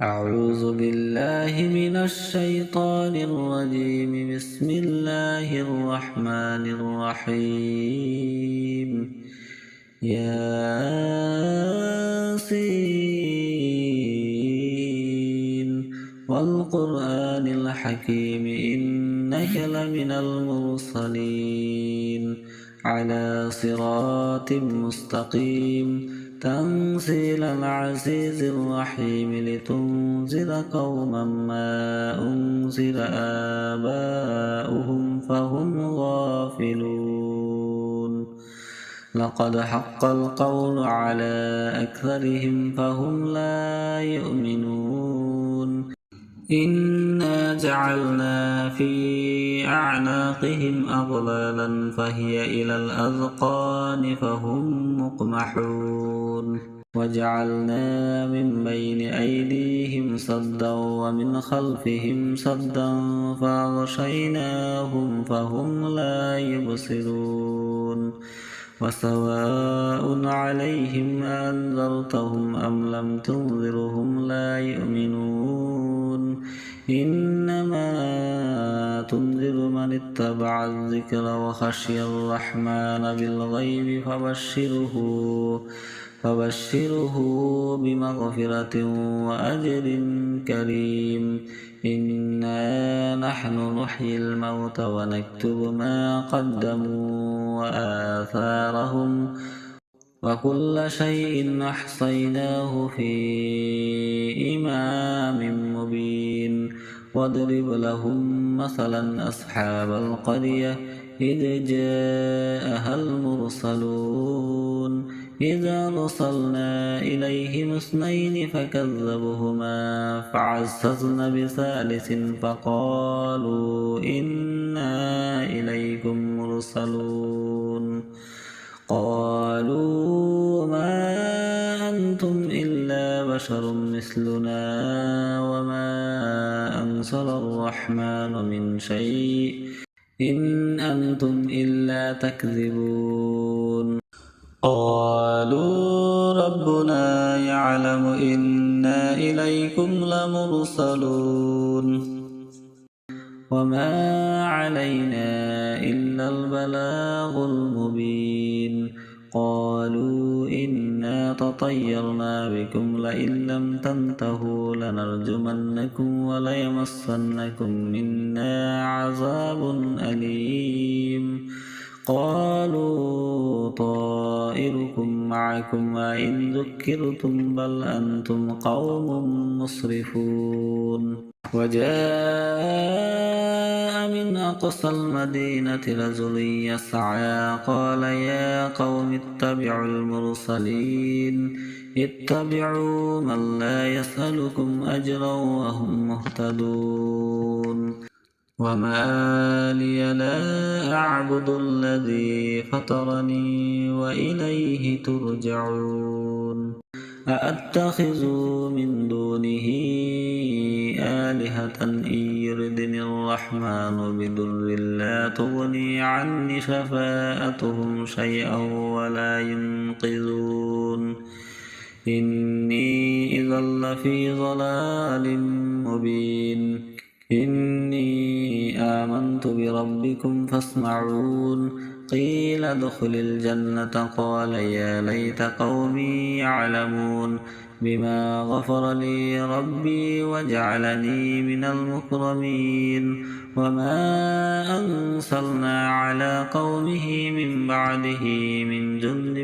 أعوذ بالله من الشيطان الرجيم. بسم الله الرحمن الرحيم. ياسين والقرآن الحكيم إنك لمن المرسلين على صراط مستقيم تنزيل العزيز الرحيم لتنذر قوما ما أنزل آباؤهم فهم غافلون. لقد حق القول على أكثرهم فهم لا يؤمنون. إنا جعلنا في أعناقهم أغلالا فهي إلى الأذقان فهم مقمحون. وجعلنا من بين أيديهم سدا ومن خلفهم سدا فأغشيناهم فهم لا يبصرون. وسواء عليهم أنذرتهم أم لم تنذرهم لا يؤمنون. إنما تنذر من اتبع الذكر وخشي الرحمن بالغيب فبشره بمغفرة وأجر كريم. إنا نحن نحيي الموتى ونكتب ما قدموا وآثارهم وكل شيء أحصيناه في إمام مبين. واضرب لهم مثلا أصحاب القرية إذ جاءها المرسلون إذ أرسلنا إليهم اثنين فكذبوهما فعززنا بثالث فقالوا إنا إليكم مرسلون. قالوا ما أنتم إلا بشر مثلنا وما أنزل الرحمن من شيء إن أنتم إلا تكذبون. قالوا ربنا يعلم إنا إليكم لمرسلون وما علينا إلا البلاغ المبين. قالوا إنا تطيرنا بكم لئن لم تنتهوا لنرجمنكم وليمسنكم منا عذاب أليم. قالوا طائركم معكم وإن ذكرتم بل أنتم قوم مسرفون. وجاء من أقصى المدينة رجل يسعى قال يا قوم اتبعوا المرسلين اتبعوا من لا يسألكم أجرا وهم مهتدون. وما لي لا أعبد الذي فطرني وإليه ترجعون. أأتخذ من دونه آلهة إن يردني الرحمن بضر لا تغني عني شفاعتهم شيئا ولا ينقذون. إني إذا لفي ضلال مبين. إني آمنت بربكم فاسمعون. قيل ادخل الجنة قال يا ليت قومي يعلمون بما غفر لي ربي وجعلني من المكرمين. وما أرسلنا على قومه من بعده من جند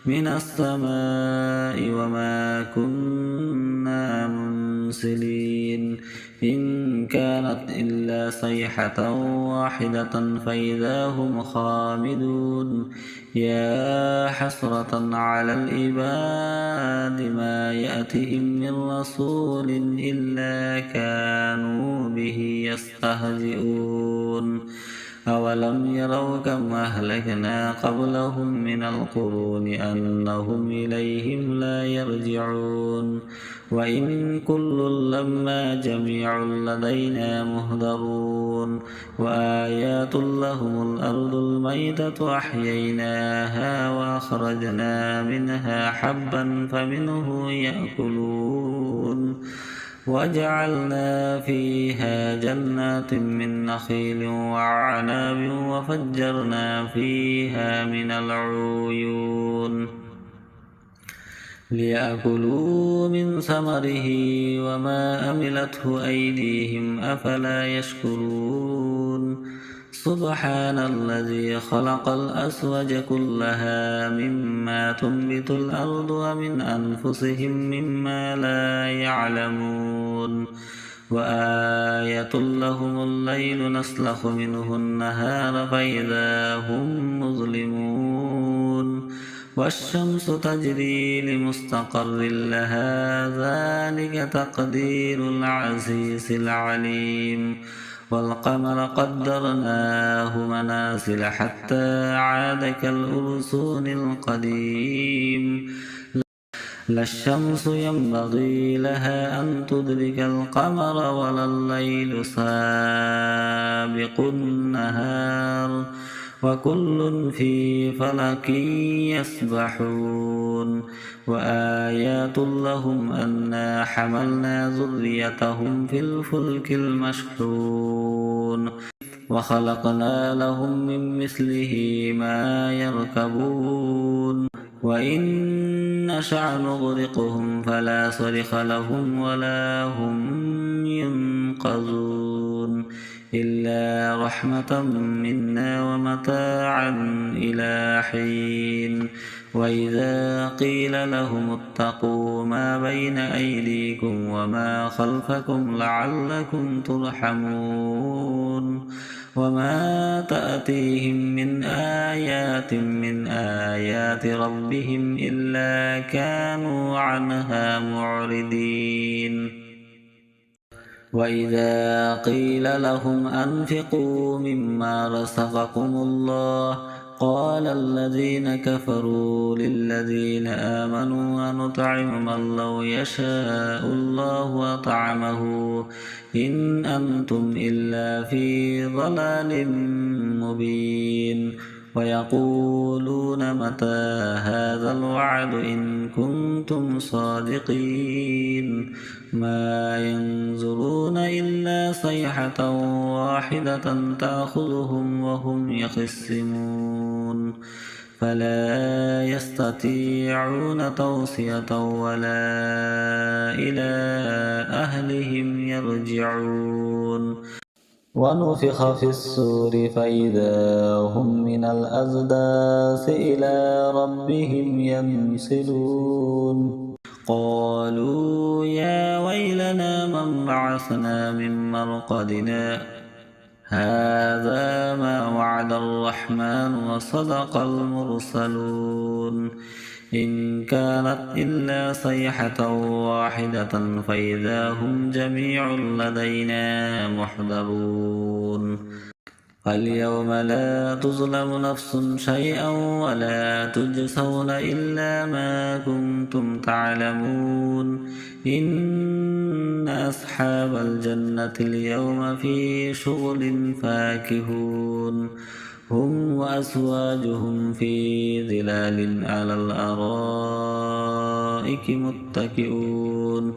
من السماء وما كنا منزلين. إن كانت إلا صيحة واحدة فإذا هم خامدون. يا حسرة على العباد ما يأتهم من رسول إلا كانوا به يستهزئون. أولم يروا كم أهلكنا قبلهم من القرون أنهم إليهم لا يرجعون وإن كل لما جميع لدينا مهضرون وآيات لهم الأرض الميتة أحييناها وأخرجنا منها حبا فمنه يأكلون وجعلنا فيها جنات من نخيل وأعناب وفجرنا فيها من العيون ليأكلوا من ثمره وما أملته أيديهم أفلا يشكرون سبحان الذي خلق الأزواج كلها مما تنبت الأرض ومن أنفسهم مما لا يعلمون وآية لهم الليل نسلخ منه النهار فإذا هم مظلمون والشمس تجري لمستقر لها ذلك تقدير العزيز العليم والقمر قدرناه منازل حتى عاد كالأرجون القديم لا الشمس ينبغي لها أن تدرك القمر ولا الليل سابق النهار وكل في فلك يسبحون وآيات لهم أنا حملنا ذريتهم في الفلك المشحون وخلقنا لهم من مثله ما يركبون وإن نشأ نغرقهم فلا صرخ لهم ولا هم ينقذون إلا رحمة منا ومتاعا إلى حين وإذا قيل لهم اتقوا ما بين أيديكم وما خلفكم لعلكم ترحمون وما تأتيهم من آيات ربهم إلا كانوا عنها معرضين وإذا قيل لهم أنفقوا مما رزقكم الله قال الذين كفروا للذين آمنوا أنطعم من لو يشاء الله أطعمه إن أنتم إلا في ضلال مبين ويقولون متى هذا الوعد إن كنتم صادقين ما ينظرون إلا صيحة واحدة تأخذهم وهم يخصمون فلا يستطيعون توصية ولا إلى أهلهم يرجعون ونفخ في الصور فإذا هم من الأجداث إلى ربهم ينسلون قالوا يا ويلنا من بعثنا من مرقدنا هذا ما وعد الرحمن وصدق المرسلون إن كانت إلا صيحة واحدة فإذا هم جميع لدينا محضرون فاليوم لا تظلم نفس شيئا ولا تجزون إلا ما كنتم تعلمون إن أصحاب الجنة اليوم في شغل فاكهون هم وأزواجهم في ظلال على الأرائك متكئون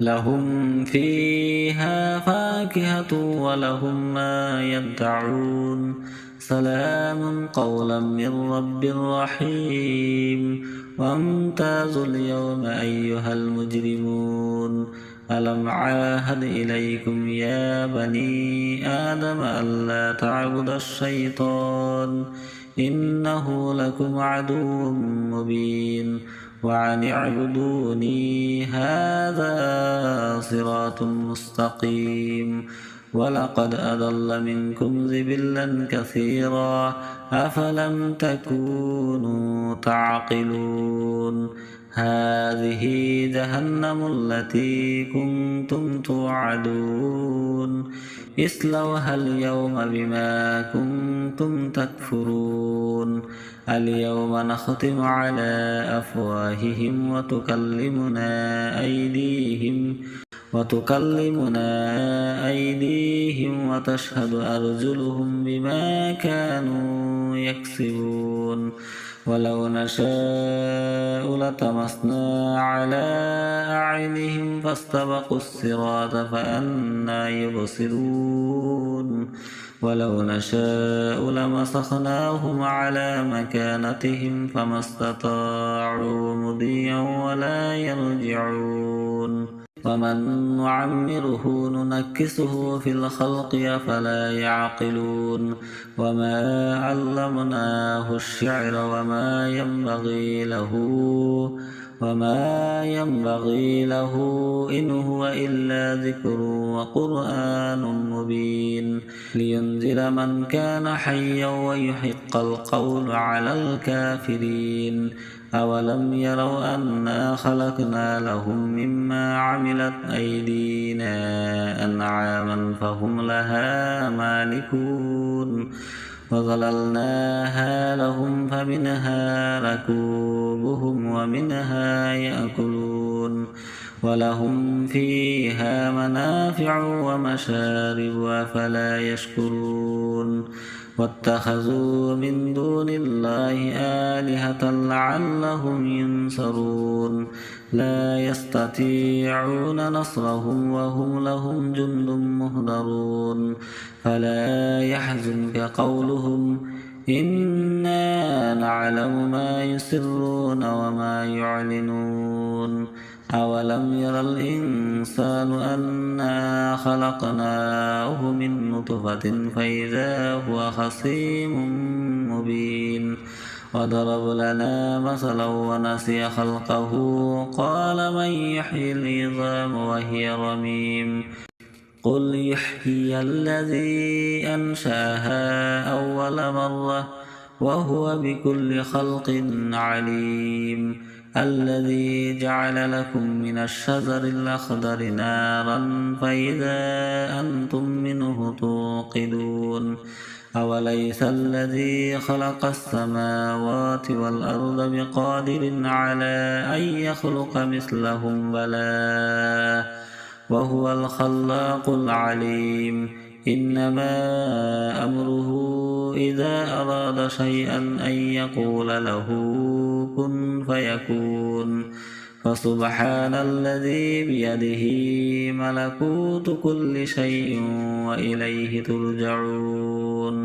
لهم فيها فاكهة ولهم ما يدعون سلام قولا من رب رحيم وامتازوا اليوم أيها المجرمون ألم عاهد إليكم يا بني آدم ألا تعبدوا الشيطان إنه لكم عدو مبين وأن اعبدوني هذا صراط مستقيم ولقد أضل منكم جبلا كثيرا أفلم تكونوا تعقلون هذه جهنم التي كنتم توعدون اصلوها اليوم بما كنتم تكفرون اليوم نختم على أفواههم وتكلمنا أيديهم وتشهد أرجلهم بما كانوا يكسبون ولو نشاء لطمسنا على أعينهم فاستبقوا الصراط فأنى يبصرون ولو نشاء لمسخناهم على مكانتهم فما استطاعوا مضيا ولا يرجعون ومن نعمره ننكسه في الخلق أفلا يعقلون وما علمناه الشعر وما ينبغي له إن هو إلا ذكر وقرآن مبين لينذر من كان حيا ويحق القول على الكافرين أولم يروا أنا خلقنا لهم مما عملت أيدينا أنعاما فهم لها مالكون وظللناها لهم فمنها ركوبهم ومنها يأكلون ولهم فيها منافع ومشارب أفلا يشكرون واتخذوا من دون الله آلهة لعلهم ينصرون لا يستطيعون نصرهم وهم لهم جند مهضرون فلا يحزنك قولهم إنا نعلم ما يسرون وما يعلنون أولم ير الإنسان أنا خلقناه من نطفة فإذا هو خصيم مبين وضرب لنا مثلا ونسي خلقه قال من يحيي العظام وهي رميم قل يحيي الذي أنشأها أول مرة وهو بكل خلق عليم الذي جعل لكم من الشجر الأخضر نارا فإذا أنتم منه توقدون أوليس الذي خلق السماوات والأرض بقادر على أن يخلق مثلهم بلى وهو الخلاق العليم إنما أمره إذا أراد شيئا أن يقول له كن فيكون فسبحان الذي بيده ملكوت كل شيء وإليه ترجعون